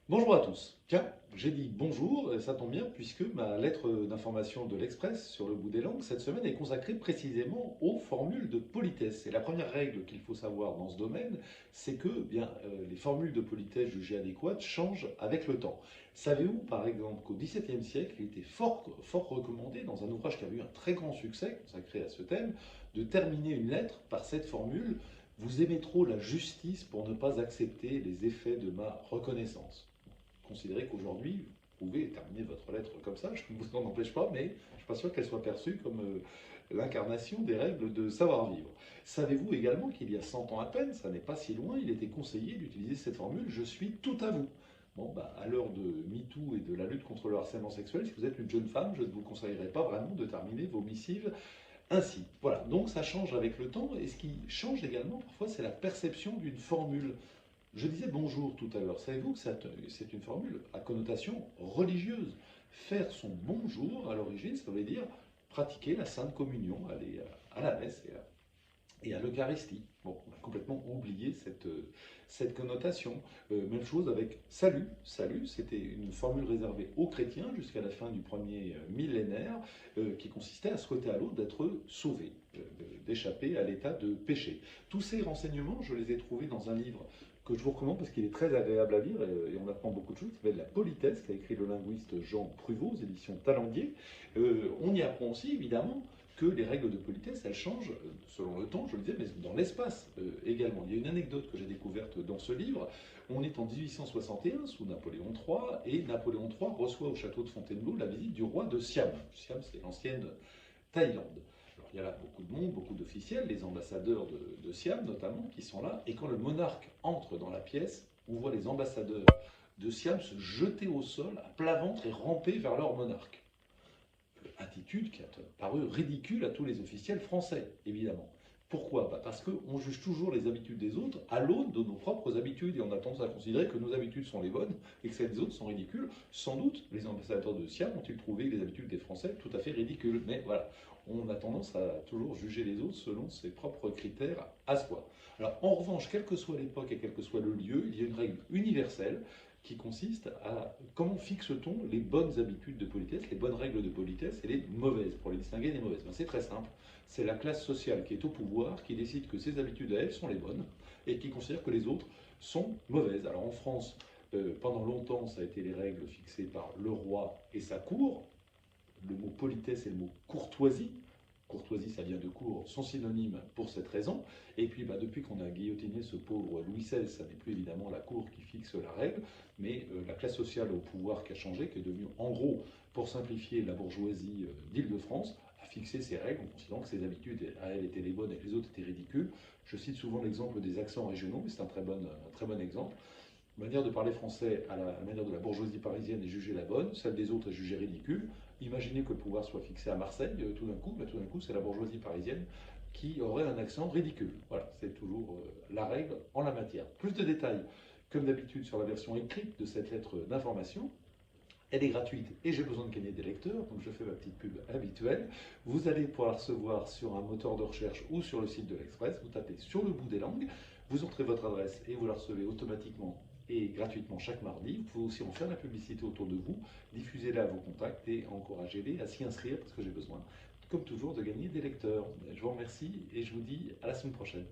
Bonjour à tous. Tiens, j'ai dit bonjour, et ça tombe bien puisque ma lettre d'information de l'Express sur le bout des langues cette semaine est consacrée précisément aux formules de politesse. Et la première règle qu'il faut savoir dans ce domaine, c'est que les formules de politesse jugées adéquates changent avec le temps. Savez-vous par exemple qu'au XVIIe siècle, il était fort recommandé dans un ouvrage qui a eu un très grand succès consacré à ce thème, de terminer une lettre par cette formule: vous aimez trop la justice pour ne pas accepter les effets de ma reconnaissance. Considérez qu'aujourd'hui, vous pouvez terminer votre lettre comme ça, je ne vous en empêche pas, mais je ne suis pas sûr qu'elle soit perçue comme l'incarnation des règles de savoir-vivre. Savez-vous également qu'il y a 100 ans à peine, ça n'est pas si loin, il était conseillé d'utiliser cette formule: je suis tout à vous. Bon, bah, à l'heure de MeToo et de la lutte contre le harcèlement sexuel, si vous êtes une jeune femme, je ne vous conseillerais pas vraiment de terminer vos missives ainsi. Voilà, donc ça change avec le temps, et ce qui change également parfois, c'est la perception d'une formule. Je disais bonjour tout à l'heure. Savez-vous que c'est une formule à connotation religieuse? Faire son bonjour, à l'origine, ça veut dire pratiquer la Sainte Communion, aller à la messe et à l'Eucharistie. Bon, on a complètement oublié cette connotation. Même chose avec salut. Salut, c'était une formule réservée aux chrétiens jusqu'à la fin du premier millénaire, qui consistait à souhaiter à l'autre d'être sauvé, d'échapper à l'état de péché. Tous ces renseignements, je les ai trouvés dans un livre que je vous recommande parce qu'il est très agréable à lire et on apprend beaucoup de choses, qui s'appelle La politesse, qu'a écrit le linguiste Jean Pruvot aux éditions Talandier. On y apprend aussi, évidemment, que les règles de politesse, elles changent selon le temps, je le disais, mais dans l'espace également. Il y a une anecdote que j'ai découverte dans ce livre. On est en 1861 sous Napoléon III, et Napoléon III reçoit au château de Fontainebleau la visite du roi de Siam. Siam, c'est l'ancienne Thaïlande. Alors, il y a là beaucoup de monde, beaucoup d'officiels, les ambassadeurs de Siam notamment, qui sont là. Et quand le monarque entre dans la pièce, on voit les ambassadeurs de Siam se jeter au sol à plat ventre et ramper vers leur monarque. Attitude qui a paru ridicule à tous les officiels français, évidemment. Pourquoi? Parce qu'on juge toujours les habitudes des autres à l'aune de nos propres habitudes, et on a tendance à considérer que nos habitudes sont les bonnes et que celles des autres sont ridicules. Sans doute, les ambassadeurs de Siam ont-ils trouvé les habitudes des Français tout à fait ridicules. Mais voilà, on a tendance à toujours juger les autres selon ses propres critères à soi. Alors, en revanche, quelle que soit l'époque et quel que soit le lieu, il y a une règle universelle qui consiste à comment fixe-t-on les bonnes habitudes de politesse, les bonnes règles de politesse et les mauvaises, pour les distinguer des mauvaises. Ben, c'est très simple, c'est la classe sociale qui est au pouvoir qui décide que ses habitudes à elle sont les bonnes et qui considère que les autres sont mauvaises. Alors en France, pendant longtemps, ça a été les règles fixées par le roi et sa cour. Le mot politesse et le mot courtoisie, courtoisie ça vient de cour, sont synonymes pour cette raison. Et puis depuis qu'on a guillotiné ce pauvre Louis XVI, ça n'est plus évidemment la cour qui fixe la règle, mais la classe sociale au pouvoir qui a changé, qui est devenue en gros, pour simplifier, la bourgeoisie d'Île-de-France, a fixé ses règles en considérant que ses habitudes à elle étaient les bonnes et que les autres étaient ridicules. Je cite souvent l'exemple des accents régionaux, mais c'est un très bon exemple. La manière de parler français à la manière de la bourgeoisie parisienne est jugée la bonne, celle des autres est jugée ridicule. Imaginez que le pouvoir soit fixé à Marseille, tout d'un coup, c'est la bourgeoisie parisienne qui aurait un accent ridicule. Voilà, c'est toujours la règle en la matière. Plus de détails, comme d'habitude, sur la version écrite de cette lettre d'information. Elle est gratuite et j'ai besoin de gagner des lecteurs, donc je fais ma petite pub habituelle. Vous allez pouvoir la recevoir sur un moteur de recherche ou sur le site de l'Express. Vous tapez sur le bout des langues, vous entrez votre adresse et vous la recevez automatiquement et gratuitement chaque mardi. Vous pouvez aussi en faire la publicité autour de vous, diffusez-la à vos contacts et encouragez-les à s'y inscrire parce que j'ai besoin, comme toujours, de gagner des lecteurs. Je vous remercie et je vous dis à la semaine prochaine.